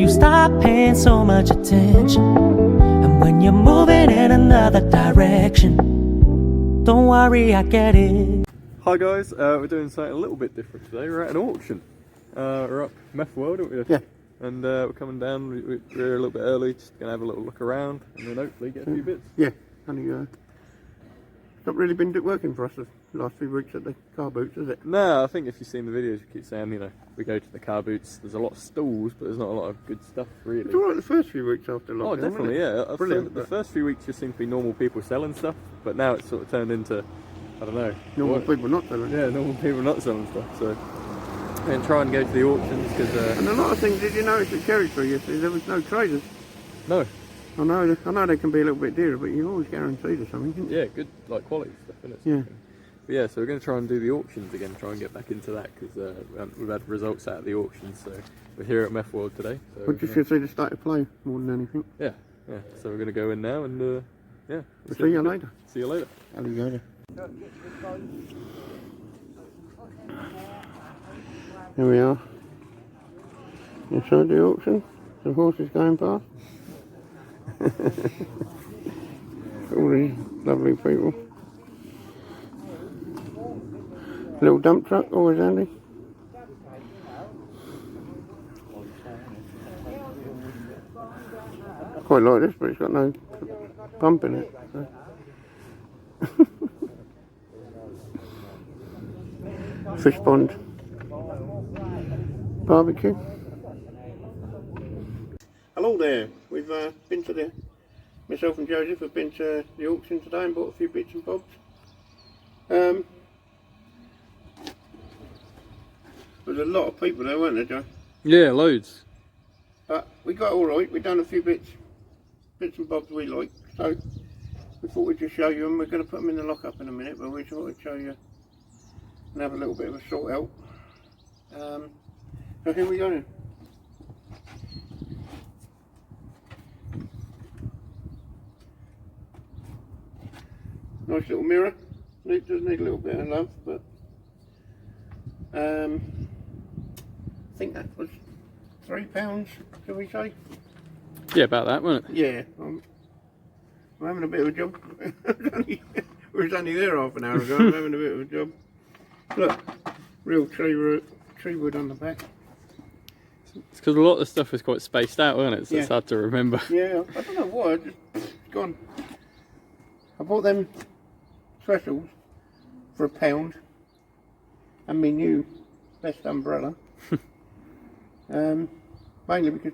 you stop paying so much attention, and when you're moving in another direction, don't worry, I get it. Hi guys, we're doing something a little bit different today. We're at an auction. We're up Meth World, aren't we? Yeah. And we're coming down. We're a little bit early, just gonna have a little look around, and then hopefully get a few bits. Yeah, only not really been working for us the last few weeks at the car boots, has it? No, I think if you've seen the videos, you keep saying, you know, we go to the car boots. There's a lot of stalls, but there's not a lot of good stuff really. It's alright the first few weeks after lockdown. Oh, definitely, wasn't it? yeah. Brilliant. The first few weeks just seemed to be normal people selling stuff, but now it's sort of turned into, I don't know, Normal people not selling. Yeah, normal people not selling stuff. So, and try and go to the auctions because. And a lot of things. Did you notice at Cherry Tree yesterday there was no traders? No. I know they can be a little bit dearer, but you're always guaranteed or something, isn't you? Yeah, good like quality stuff, isn't it? Yeah. But yeah, so we're going to try and do the auctions again, try and get back into that because we've had results out of the auctions. So we're here at Meth World today. So, But you should see the state of play more than anything. Yeah, yeah. So we're going to go in now and yeah. We'll see you later. See you later. Alligator. Here we are. Inside the auction. Some horses going past. All these lovely people. Little dump truck, always handy. Quite like this, but it's got no pump in it. So. Fish pond. Barbecue. Hello there. We've been to myself and Joseph have been to the auction today and bought a few bits and bobs. There's a lot of people there, weren't there, Joe? Yeah, loads. But we got all right. We've done a few bits and bobs we like. So we thought we'd just show you them. We're going to put them in the lockup in a minute, but we thought we'd show you and have a little bit of a sort out. So here we go then. Nice little mirror. It does need a little bit of love, but I think that was £3, shall we say? Yeah, about that, wasn't it? Yeah, I'm having a bit of a job. We was only there half an hour ago. I'm having a bit of a job. Look, real tree wood on the back. It's because a lot of the stuff is quite spaced out, isn't it? So it's hard to remember. Yeah, I don't know why. It's gone. I bought them specials for £1 and my new best umbrella. Mainly because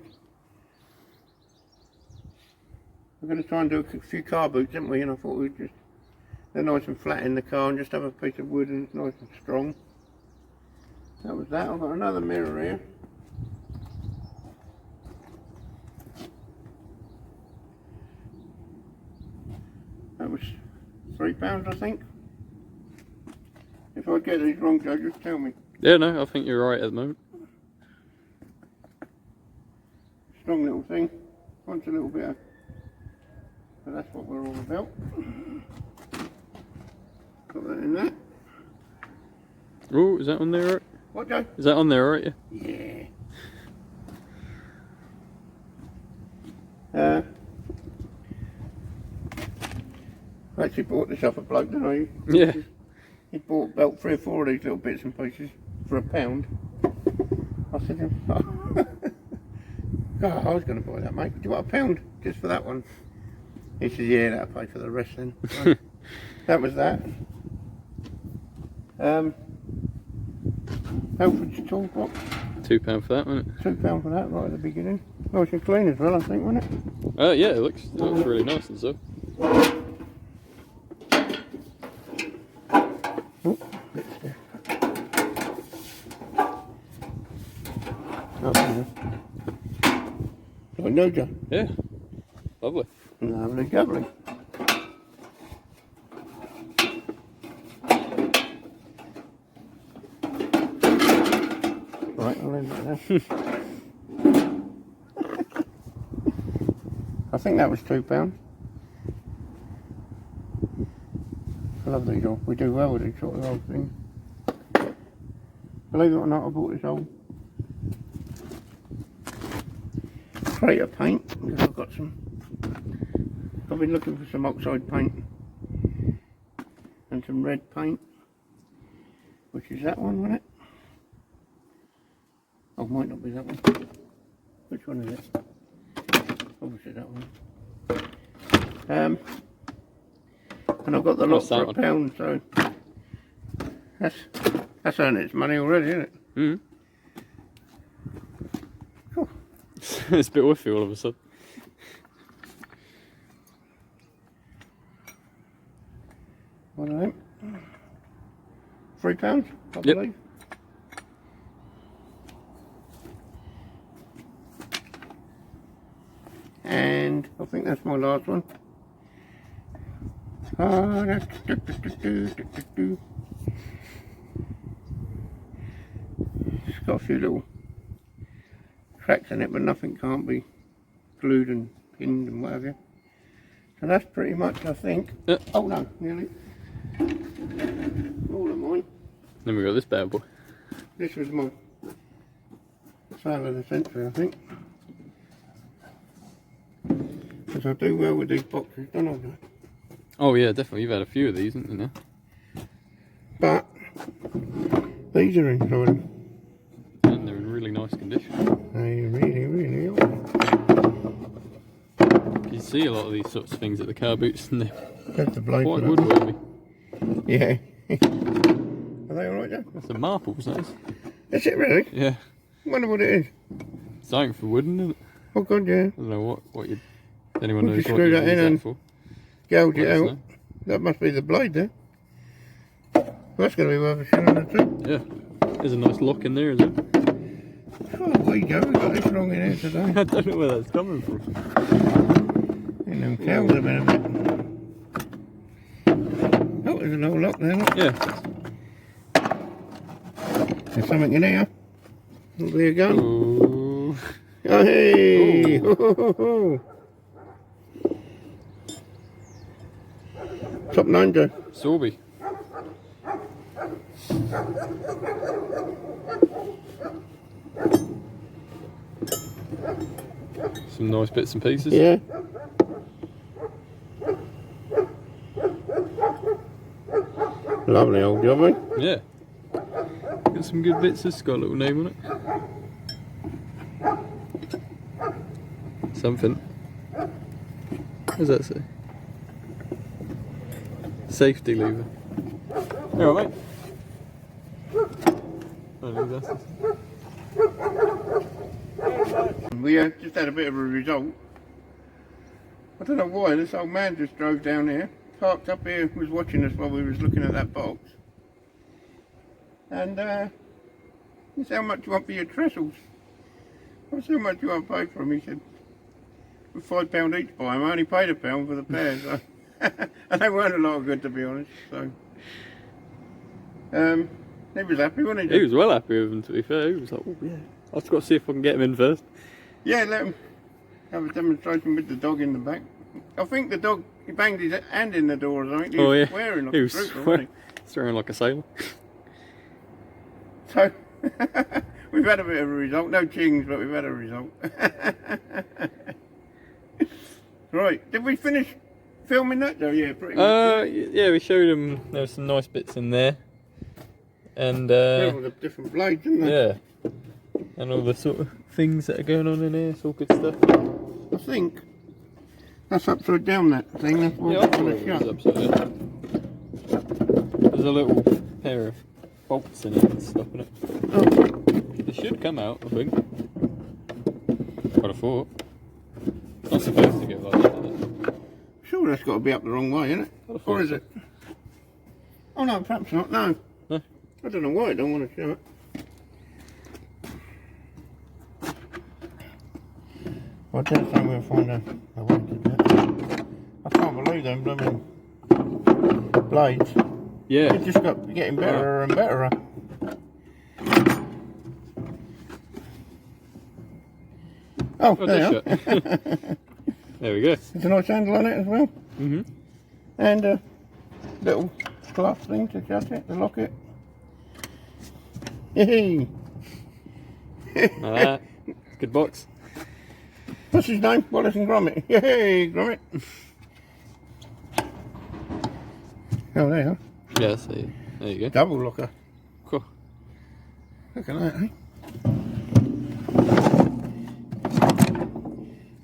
we're going to try and do a few car boots, aren't we? And I thought we'd just, they're nice and flat in the car and just have a piece of wood and it's nice and strong. That was that. I've got another mirror here. That was £3, I think. If I get these wrong, Joe, just tell me. Yeah, no, I think you're right at the moment. Strong little thing. Wants a little bit of, but that's what we're all about. Got that in there. Oh, is that on there right? What, Joe? Is that on there right? Yeah. I actually bought this off a bloke, didn't I? Yeah. He bought about 3 or 4 of these little bits and pieces for £1. I said, God, I was going to buy that, mate. Do you want £1 just for that one? He said, yeah, that'll pay for the rest then. So, that was that. Helford's toolbox. £2 for that, wasn't it? £2 for that right at the beginning. Nice and clean as well, I think, wasn't it? Yeah, it looks really nice and stuff. Oh, okay. No, Joe. Yeah, lovely. Lovely, lovely. Right, I'll leave it there. I think that was £2. I love these old, we do well with these sort of old things. Believe it or not, I bought this old crate of paint because I've got some. I've been looking for some oxide paint and some red paint, which is that one, wasn't it? Oh, might not be that one. Which one is it? Obviously that one. And I've got the lot for £1, so that's earned its money already, isn't it? Mm. Cool. It's a bit whiffy all of a sudden. What are they? £3, I Yep. believe. And I think that's my last one. It's got a few little cracks in it, but nothing can't be glued and pinned and whatever. So that's pretty much, I think. Yep. Oh no, nearly. All of mine. Then we got this bad boy. This was my sale of the century, I think. Because I do well with these boxes, don't I? Oh yeah, definitely. You've had a few of these, haven't you now? But these are inside them. And they're in really nice condition. They really, really are. You see a lot of these sorts of things at the car boots and they're That's the blade. quite woodworthy. Yeah. Are they alright then? That's the marbles, that is. Is it really? Yeah. I wonder what it is. Something for wooden, isn't it? Oh god, yeah. I don't know what you... Anyone Would knows you what screw you that use in that and for? gouge it Let us out? know. That must be the blade there. Well, that's going to be worth a shilling or two. Yeah. There's a nice lock in there, is it? Oh, there you go. We've got this wrong in here today. I don't know where that's coming from. And them cows have been a bit. Oh, there's an old lock there. Look. Yeah. There's something in here. Will be a gun. Ooh. Oh, hey! Ooh. Ho, ho, ho. Top 90. Sorby. Some nice bits and pieces. Yeah. Lovely old job, eh? Yeah. Got some good bits. This has got a little name on it. Something. What does that say? Safety lever. You alright, mate? Oh, no glasses. We just had a bit of a result. I don't know why, this old man just drove down here, parked up here, was watching us while we was looking at that box. And he said, how much you want for your trestles? I said, how much you want to pay for them? He said, £5 each by them. I only paid £1 for the pair, so. And they weren't a lot of good, to be honest, so. He was happy, wasn't he? He was well happy with them, to be fair. He was like, oh yeah, I've just got to see if I can get him in first. Yeah, let him have a demonstration with the dog in the back. I think the dog, he banged his hand in the door or something. He was swearing like he a was trooper, wasn't swearing like a sailor. So, we've had a bit of a result. No chings, but we've had a result. Right, did we finish filming that though? Yeah, pretty much. Yeah, we showed him there were some nice bits in there. And yeah, all the different blades, isn't there? yeah. And all the sort of things that are going on in here, it's all good stuff. I think that's upside down, that thing. That's why Yeah, it's I going thought to it was shut. upside down. There's a little pair of bolts in it that's stopping it. Oh, It should come out, I think. What I thought. It's not supposed to go like that, is it? sure, that's got to be up the wrong way, isn't it? Or is it? Oh no, perhaps not. No. No? I don't know why I don't want to show it. Well, I dare say we'll find a way to do it. I can't believe them blooming blades. Yeah. It's just got getting better and better. Oh, Oh, there you it are. does There we go. There's a nice handle on it as well. Mm-hmm. And a little glass thing to shut it, to lock it. Yay! Like that. Good box. What's his name? Wallace and Gromit. Yay, Gromit. Oh, there you are. Yeah, see. There you go. Double locker. Cool. Look at that, eh?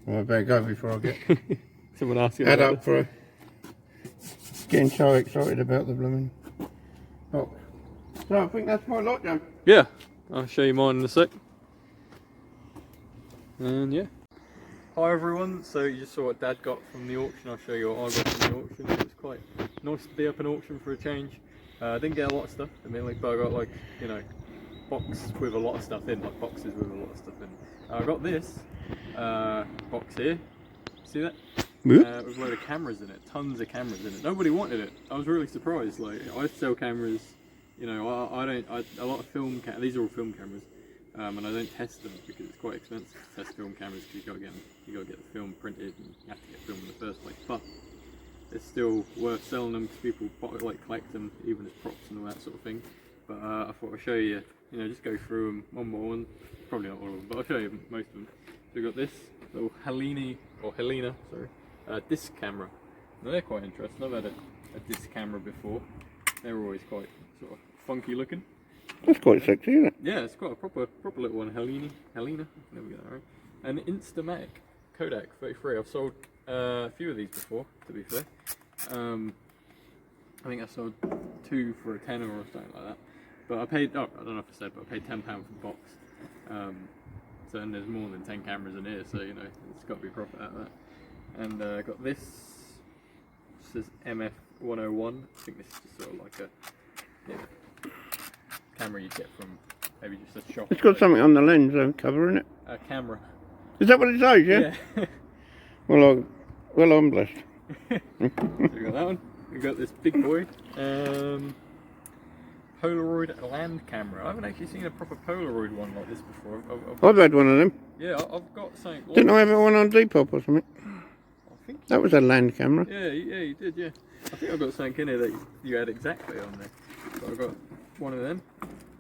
Well, I better go before I get Someone asked you head about up for getting so excited about the blooming box. So I think that's my lot, Joe. Yeah, I'll show you mine in a sec. And yeah. Hi everyone, so you just saw what Dad got from the auction. I'll show you what I got from the auction. It was quite nice to be up an auction for a change. I didn't get a lot of stuff, admittedly, but I got like, you know, box with a lot of stuff in, like boxes with a lot of stuff in. I got this box here, see that? With a load of cameras in it, tons of cameras in it. Nobody wanted it. I was really surprised. Like, I sell cameras, you know, a lot of film these are all film cameras, and I don't test them because it's quite expensive to test film cameras because you gotta get the film printed and you have to get film in the first place. But it's still worth selling them because people like collect them, even as props and all that sort of thing. But I thought I'd show you, you know, just go through them one by one. Probably not all of them, but I'll show you most of them. So we got this little Helena, sorry, disc camera. Now they're quite interesting. I've had a disc camera before. They're always quite sort of funky looking. That's quite sexy, isn't it? Yeah, it's quite a proper little one. Helena. Never get that right. An Instamatic Kodak 33. I've sold a few of these before, to be fair. I think I sold 2 for a tenner or something like that. But I paid, I don't know if I said, but I paid £10 for the box. So and there's more than 10 cameras in here, so you know, it's got to be profit out of that. And I got this says MF101. I think this is just sort of like a camera you get from maybe just a shop. It's got something on the lens cover, isn't it? A camera. Is that what it says, yeah? Yeah. Well, I'm blessed. So we got that one. We got this big boy. Polaroid land camera. I haven't actually seen a proper Polaroid one like this before. I've had one of them. Yeah, I've got something. Didn't I have one on Depop or something? I think that was a land camera. Yeah, you did, yeah. I think I've got something in here that you had exactly on there. So I've got one of them.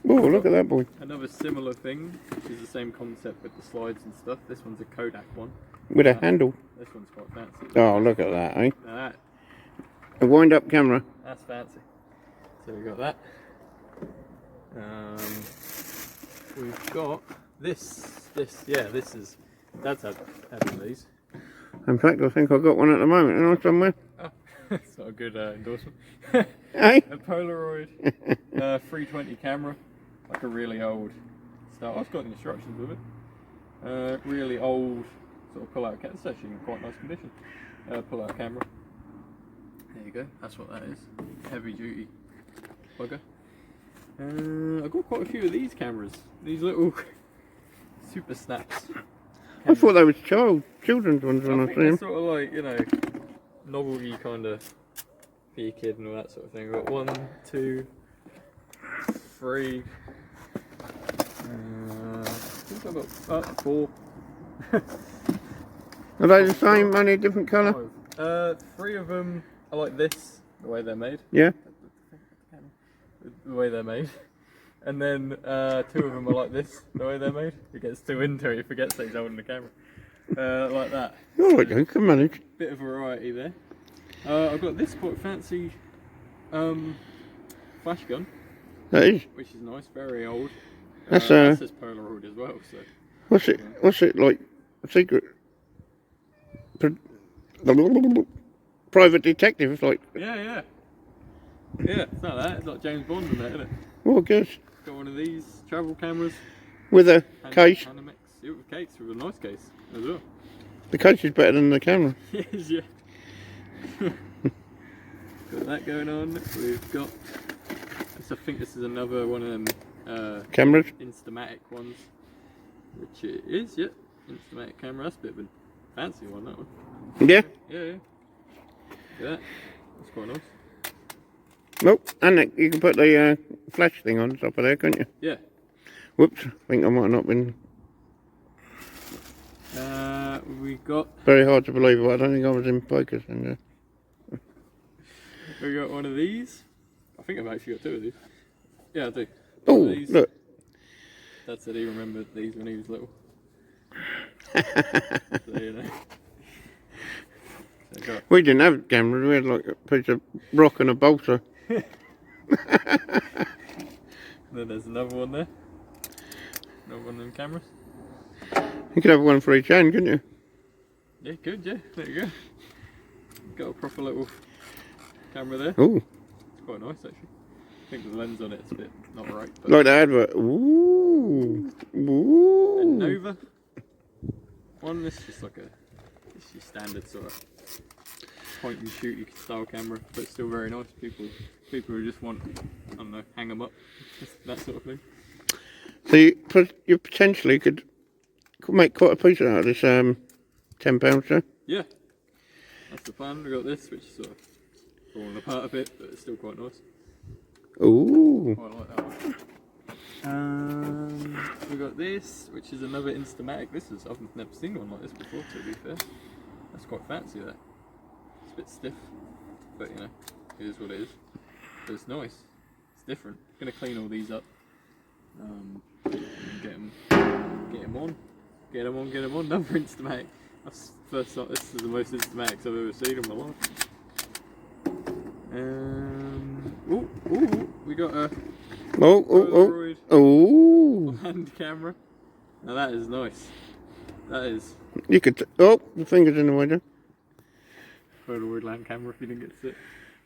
Oh, look at that boy. Another similar thing, which is the same concept with the slides and stuff. This one's a Kodak one. With a handle. This one's quite fancy. Oh, look at that, eh? Now A wind-up camera. that's fancy. So we got that. We've got this is, Dad's had one of these. In fact, I think I've got one at the moment, you know, somewhere. Oh, it's not a good endorsement. Eh? A Polaroid 320 camera, like a really old style. I've got the instructions with it. Really old sort of pull-out camera. It's actually in quite nice condition. Pull-out camera. There you go. That's what that is. Heavy-duty plugger. I've got quite a few of these cameras. These little super snaps. I thought they were children's ones when I think see them. they're sort of like, you know, novelty kind of for your kid and all that sort of thing. We've got 1, 2, 3. I think I've got 4. Are they the same, only a different colour? 3 of them are like this, the way they're made. Yeah. The way they're made. And then 2 of them are like this, the way they're made. He gets too into it, he forgets that he's holding the camera. Like that. All right, you can manage. Bit of variety there. I've got this quite fancy flash gun. That is. Which is nice, very old. That's this is Polaroid as well. So. What's it like? A secret? Private detective, it's like. Yeah, it's not that. It's like James Bond and that, isn't it? Oh, I guess. Got one of these travel cameras. With a case. Panamex. Yeah, with case, with a nice case as well. The case is better than the camera. Yes, yeah. Got that going on. We've got. I think this is another one of them cameras. Instamatic ones, which it is. Yeah, Instamatic camera. That's a bit of a fancy one. That one. Yeah. Yeah. That's quite nice. Nope, and you can put the flash thing on top of there, can't you? Yeah. Whoops, I think I might have not been. We got. Very hard to believe, but I don't think I was in focus. We got one of these. I think I've actually got 2 of these. Yeah, I do. Oh, look. Dad said he remembered these when he was little. So, you know. So got, We didn't have cameras, we had like a piece of rock and a bolter. then there's another one there. Another one of them cameras. You could have one for each hand, couldn't you? Yeah, good, yeah. There you go. Got a proper little camera there. Ooh, It's quite nice actually. I think the lens on it's a bit not right. But like the advert. Ooh, a ooh. Nova one. This is just like it's your standard sort of point and shoot style camera, but still very nice. People who just want, I don't know, hang them up, that sort of thing. So you potentially could make quite a piece out of this £10 show. Yeah, that's the plan. We got this, which is sort of falling apart a bit, but it's still quite nice. Ooh. Quite like that one. We got this, which is another Instamatic. I've never seen one like this before, to be fair. That's quite fancy, that. It's a bit stiff, but you know, it is what it is. But it's nice. It's different. I'm gonna clean all these up. And get them on. Get them on. Another Instamatic. That's first time. This is the most Instamatics I've ever seen in my life. We got a Polaroid hand camera. Now that is nice. That is You could. The fingers in the window. Polaroid land camera. If you didn't get to sit,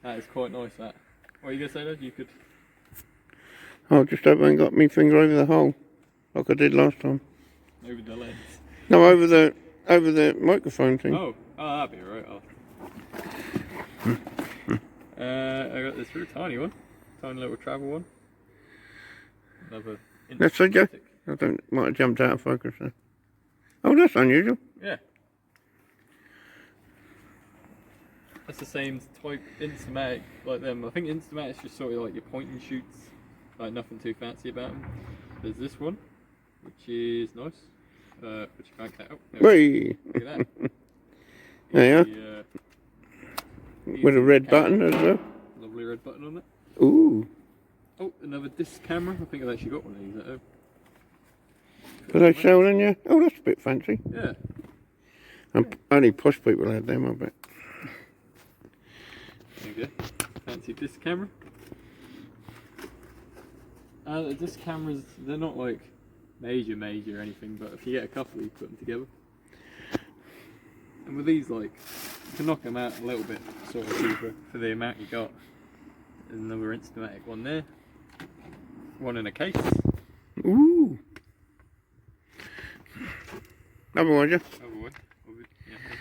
that is quite nice. That. What are you gonna say, Dad? You could. I just hope I ain't got my finger over the hole, like I did last time. Over the lens. No, over the microphone thing. Oh, that'd be alright. I got this really tiny one, tiny little travel one. Another. Let's see, Joe. I might have jumped out of focus there. Oh, that's unusual. Yeah. That's the same type Instamatic like them. I think Instamatic's just sort of like your point and shoots, like nothing too fancy about them. There's this one, which is nice, which you can't cut out. Whee! Look at that. There Easy, with a red button as well. Lovely red button on it. Ooh. Oh, another disc camera. I think I've actually got one of these at home. Are they selling you? Oh, that's a bit fancy. Yeah. Only posh people had them, I bet. There you go. Fancy disc camera. The disc cameras, they're not like major or anything, but if you get a couple, you put them together. And with these, like, you can knock them out a little bit sort of cheaper for the amount you got. There's another Instamatic one there. One in a case. Ooh. Otherwise, yeah.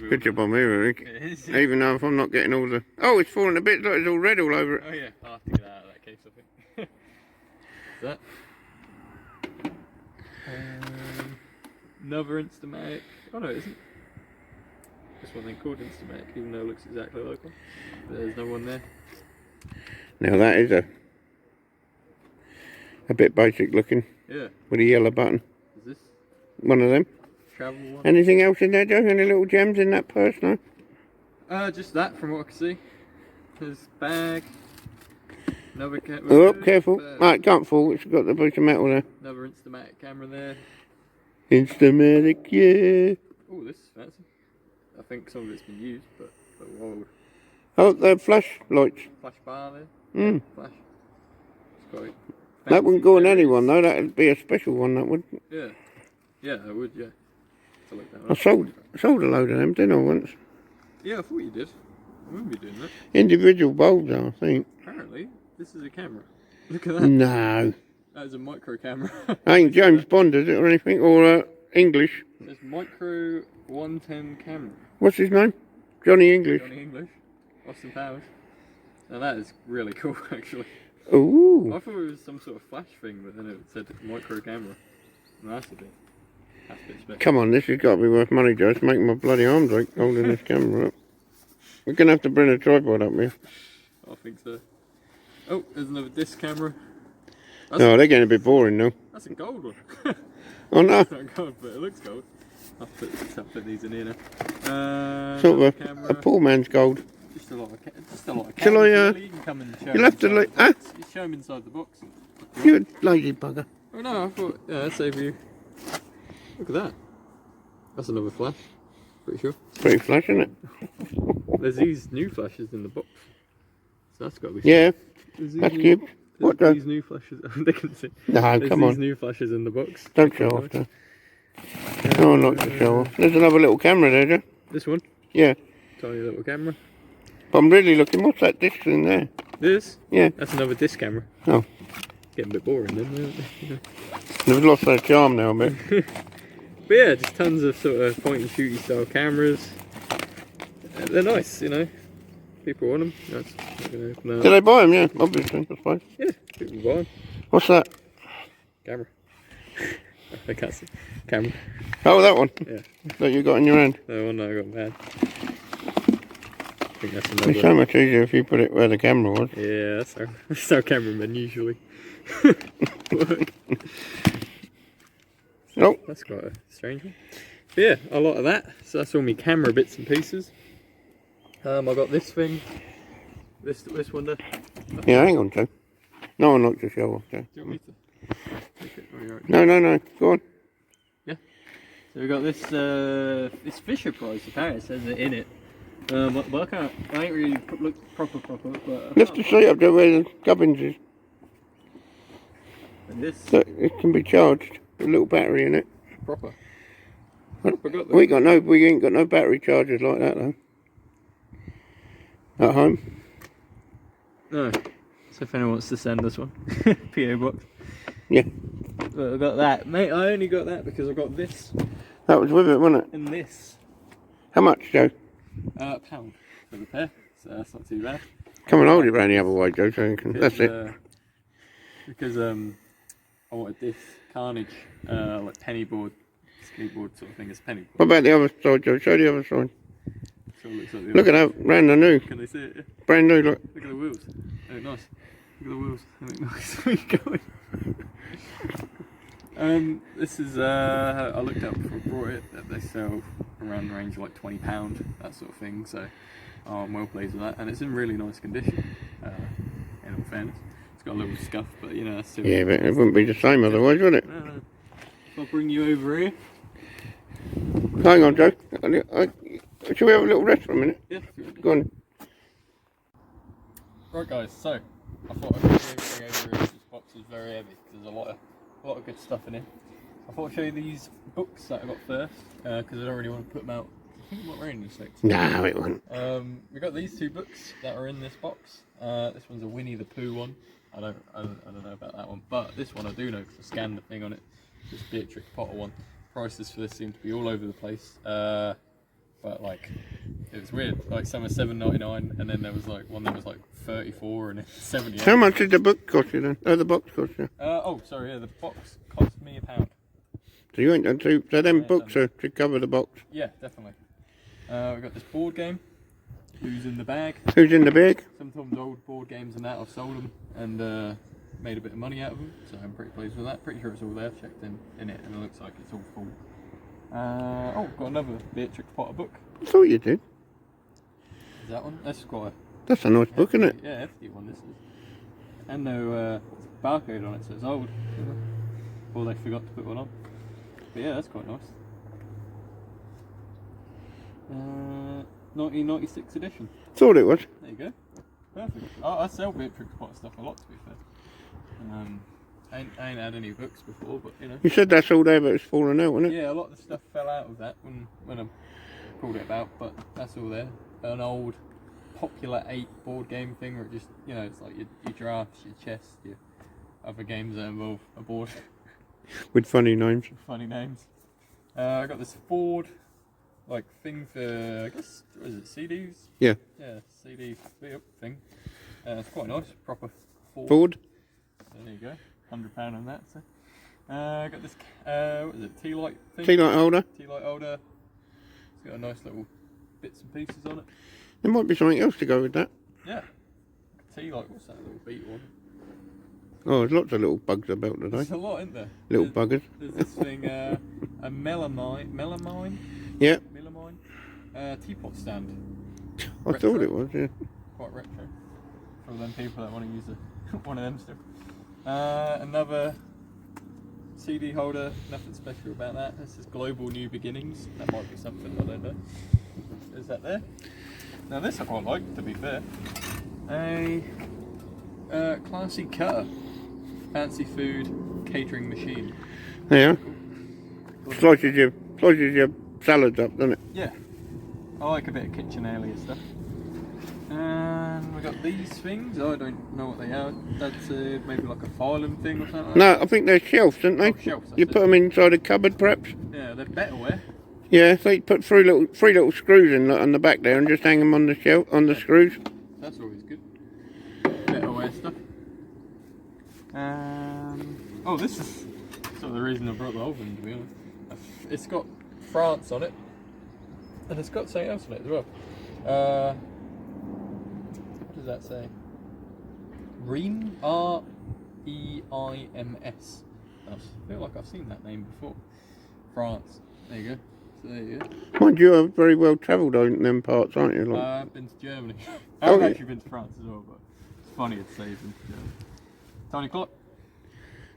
Good job on me, Rick. It is. Even though if I'm not getting all the... Oh, it's falling a bit, like it's all red all over it. Oh yeah, I'll have to get that out of that case, I think. That. Another Instamatic. Oh no, it isn't. This one ain't called Instamatic, even though it looks exactly like one. But there's no one there. Now that is a bit basic looking. Yeah. With a yellow button. Is this one of them? travel one? Anything else in there, Joe? Any little gems in that purse, no? Just that from what I can see. His bag. Another Oh, careful. Right, can't fall. It's got the piece of metal there. Another Instamatic camera there. Instamatic, yeah. Oh, this is fancy. I think some of it's been used, but old. Oh, the flash lights. Flash bar there. Mm. Flash. It's quite That wouldn't go on anyone though. That'd be a special one. That would. Yeah. Yeah, I would. Yeah. To look that I up. sold a load of them, didn't I once? Yeah, I thought you did. I remember you doing that. Individual bulbs, I think. Apparently, this is a camera. Look at that. No. That is a micro camera. Ain't James Bond, is it, or anything? Or English? It's micro 110 camera. What's his name? Johnny English. Johnny English. Austin Powers. Now that is really cool, actually. Ooh. I thought it was some sort of flash thing, but then it said micro camera. And that's a bit special. Come on, this has got to be worth money, Joe. It's making my bloody arms ache holding this camera up. We're going to have to bring a tripod up here. I think so. Oh, there's another disc camera. No, they're getting a bit boring now. That's a gold one. Oh no. It's not gold, but it looks gold. I'll put these in here now. Sort of camera. a poor man's gold. Just a lot of Shall I, You can come and show you'll have to inside like, the box. You show them inside the box. You lazy bugger. Oh no, I thought, yeah, that's over you. Look at that. That's another flash. Pretty sure. Pretty flash, isn't it? There's these new flashes in the box. So that's got to be. Yeah, There's these that's new, good. What there's the? these new flashes. They can see. No, There's come these on. new flashes in the box. Don't show off, though. No, not to show off. There's another little camera there, Joe. This one. Yeah. Tiny little camera. But I'm really looking. What's that disc in there? This? Yeah. That's another disc camera. Oh. Getting a bit boring then, isn't it? They've lost their charm now a bit. But yeah, just tons of sort of point and shooty style cameras. They're nice, you know. People want them. That's, you know, no. Did they buy them? Yeah, obviously, I suppose. Yeah, people buy them. What's that? Camera. I can't see. Camera. Oh, that one. Yeah. That you got in your hand. The one that I got bad. I think that's It's another. so much easier if you put it where the camera was. Yeah, that's our cameraman usually. Oh. That's quite a strange one. But yeah, a lot of that. So that's all my camera bits and pieces. I got this thing. This one there. Yeah, hang on, Joe. No one likes to show off, Joe. Do you want me to take it? Oh, you're right. No. Go on. Yeah. So we got this Fisher Price. Apparently it says it in it. But I ain't really looked proper. But Lift the seat up there where the gubbins is. And this So it can be charged. With a little battery in it. proper. We ain't got no battery chargers like that though. At home. No. So if anyone wants to send us one, PO box. Yeah. But I got that, mate. I only got that because I got this That was with it, wasn't it? and this. How much, Joe? £1 for the pair. So that's not too bad. Come and hold it round the other way, Joe, so you can. That's it. Because I wanted this Carnage, like penny board, skateboard sort of thing as penny board. What about the other side, Joe? Show the other side. So it looks like the Look at that, brand new. Can they see it? Yeah. Brand new, look. Look at the wheels. They look nice. Look at the wheels. They look nice. Where are you going? This is, I looked up before I brought it, that they sell around the range of like £20, that sort of thing, so I'm well pleased with that, and it's in really nice condition, in all fairness. It's got a little scuff, but you know, that's still... Yeah, but it wouldn't be the same otherwise, would it? No. I'll bring you over here. Hang on, Joe. Shall we have a little rest for a minute? Yeah. Go on. Right guys, so I thought I'd show you everything over here. This box is very heavy. There's a lot of good stuff in here. I thought I'd show you these books that I got first because I don't really want to put them out. I think it might rain in a sec. No, it won't. We got these two books that are in this box. This one's a Winnie the Pooh one. I don't know about that one, but this one I do know because I scanned the thing on it. This Beatrix Potter one. Prices for this seem to be all over the place. But like, it was weird. Like some are $7.99, and then there was like one that was like 34 and it's 78. How much did the book cost you then? Oh, the box cost you? Oh, sorry, yeah, the box cost me £1. So you ain't done two. So them books are to cover the box. Yeah, definitely. We've got this board game. Who's in the bag? Who's in the bag? Sometimes old board games and that, I've sold them and made a bit of money out of them, so I'm pretty pleased with that. Pretty sure it's all there. Checked in it, and it looks like it's all full. Got another Beatrix Potter book. I thought you did. Is that one? That's quite a That's a nice book, isn't it? yeah, hefty one. This is, and no barcode on it, so it's old. Or they forgot to put one on. But yeah, that's quite nice. 1996 edition. Thought it was. There you go. Perfect. I sell Beatrix Potter stuff a lot, to be fair. I ain't had any books before, but you know. You said that's all there, but it's fallen out, wasn't it? Yeah, a lot of the stuff fell out of that when I pulled it about, but that's all there. An old Popular 8 board game thing where it just, you know, it's like your drafts, your chess, your other games that involve a board. With funny names. Funny names. I got this Ford like thing for, I guess, what is it, CDs? Yeah. Yeah, CD thing. It's quite nice, proper Ford. So there you go, £100 on that. So I got this, what is it, tea light thing? Tea light holder. Tea light holder. It's got a nice little bits and pieces on it. There might be something else to go with that. Yeah. Tea light, what's that little beetle one? Oh, there's lots of little bugs about today. There's a lot, isn't there? Little buggers. There's this thing, a melamine Yeah. teapot stand. I Retro. thought it was, yeah. Quite retro. For them people that want to use one of them still. Another CD holder, nothing special about that. This is Global New Beginnings. That might be something, I don't know. Is that there? Now this I quite like, to be fair. A classy cutter. Fancy food catering machine. Yeah. Slices your salads up, doesn't it? Yeah. I like a bit of kitchen area stuff. And we got these things. I don't know what they are. That's maybe like a filing thing or something like No, I think they're shelves, aren't they? Oh, shelves, You that's put it. them inside a cupboard, perhaps. Yeah, they're betterware. Yeah, so you put three little screws in on the back there and just hang them on the shelf on the screws. That's always good. Betterware stuff. Oh, this is sort of the reason I brought the oven, to be honest. It's got France on it, and it's got something else on it as well. What does that say? Reims, R-E-I-M-S. I feel like I've seen that name before. France. There you go. So there you go. Mind you, you're very well travelled in them parts, aren't you? Like, I've been to Germany. I've yeah. actually been to France as well, but it's funny to say you've been to Germany. Tiny clock.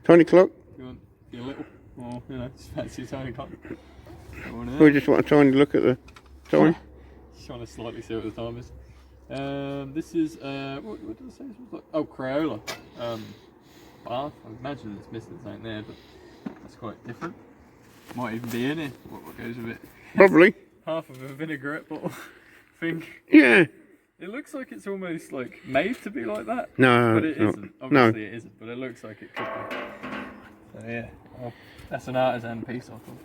tiny clock. You want your little, or you know, just fancy a tiny clock. We just want a tiny look at the time. Just trying to slightly see what the time is. This is what does it say? Like, oh, Crayola. Bath. I imagine it's missing something there, but that's quite different. Might even be in it. What goes with it? Probably. Half of a vinaigrette bottle thing. Yeah. It looks like it's almost like made to be like that. No, but it it's not. isn't. Obviously it isn't, but it looks like it could be. So yeah, well, that's an artisan piece, I thought.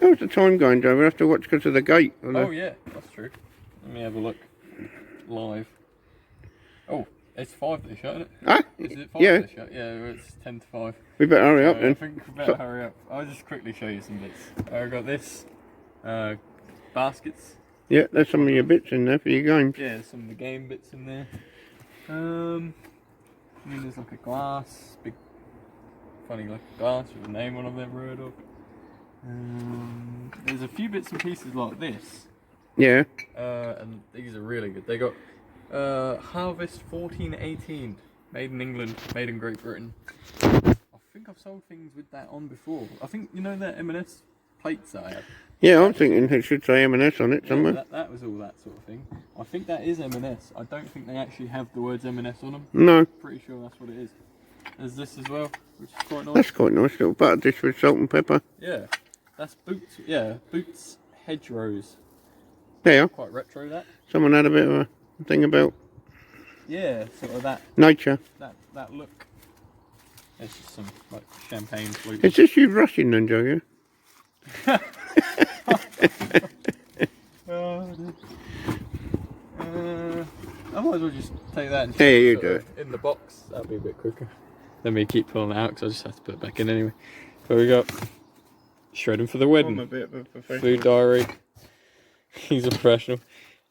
How's the time going, Joe? We have to watch because of the gate. Oh yeah, that's true. Let me have a look live. Oh, it's 5 they shut, isn't it? Ah, Is it 5 yeah. they shut? Yeah, it's 10 to 5. We better hurry up I then. think we better hurry up. I'll just quickly show you some bits. I've got this baskets. Yeah, there's some of your bits in there for your games. Yeah, some of the game bits in there. And then there's like a glass, big, funny like glass with a name on I've never heard of. There's a few bits and pieces like this. Yeah. And these are really good. They got Harvest 1418, made in England, made in Great Britain. I think I've sold things with that on before. I think, you know, that M&S plates that I had. Yeah, I'm thinking it should say M&S on it somewhere. Yeah, that was all that sort of thing. I think that is M&S. I don't think they actually have the words M&S on them. No. Pretty sure that's what it is. There's this as well, which is quite nice. That's quite nice. Little butter dish with salt and pepper. Yeah, that's Boots. Yeah, Boots Hedgerows. There. Quite retro, that. Someone had a bit of a thing about Yeah, sort of that nature. that look. It's just some like champagne flute. Is this you rushing then, Joe? Yeah. I might as well just take that and Yeah, you sort do of in the box. That'd be a bit quicker than me keep pulling it out because I just have to put it back in anyway. So we got shredding for the I'm a wedding, bit of a professional. food diary. He's a professional.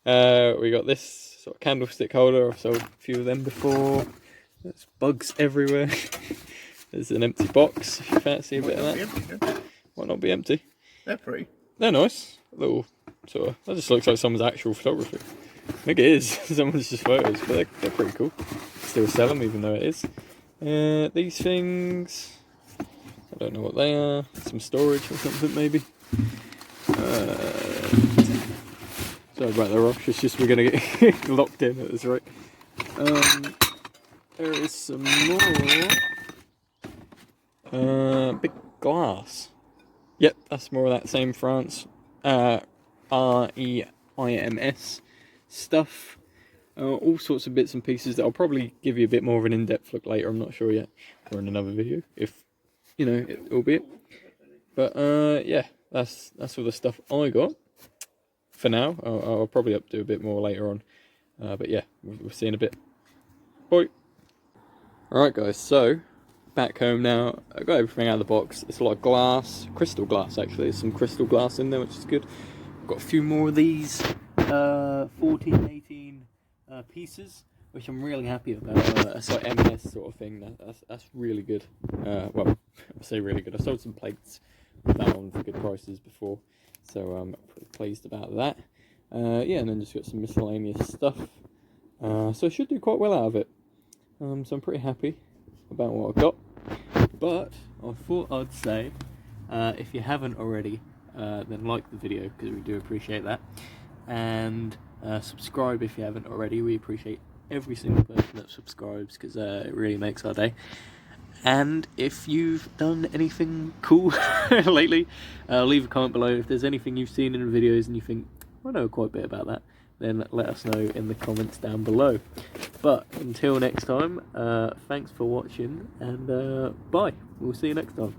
We got this sort of candlestick holder. I've sold a few of them before. There's bugs everywhere. There's an empty box if you fancy a bit of that. Might not be empty. They're pretty. They're nice. A little sort of. That just looks like someone's actual photography. I think it is. Someone's just photos, but they're pretty cool. Still sell them even though it is. These things. I don't know what they are. Some storage or something maybe. Sorry about the rush. It's just we're gonna get locked in at this rate. There is some more. Big glass. Yep, that's more of that same France. R-E-I-M-S stuff. All sorts of bits and pieces that I'll probably give you a bit more of an in-depth look later. I'm not sure yet, or in another video, if you know, albeit. But yeah, that's all the stuff I got for now. I'll probably do a bit more later on. But yeah, we'll see in a bit. Bye. Alright guys, so back home now. I got everything out of the box. It's a lot of glass, crystal glass actually. There's some crystal glass in there, which is good. I've got a few more of these 14, 18 pieces, which I'm really happy about. It's like M&S sort of thing. That's really good. Well, I say really good. I sold some plates with that on for good prices before, so I'm pretty pleased about that. Yeah, and then just got some miscellaneous stuff. So I should do quite well out of it. So I'm pretty happy about what I've got. But I thought I'd say, if you haven't already, then like the video, because we do appreciate that, and subscribe if you haven't already. We appreciate every single person that subscribes, because it really makes our day. And if you've done anything cool lately, leave a comment below. If there's anything you've seen in the videos and you think, I know quite a bit about that, then let us know in the comments down below. But until next time, thanks for watching, and bye. We'll see you next time.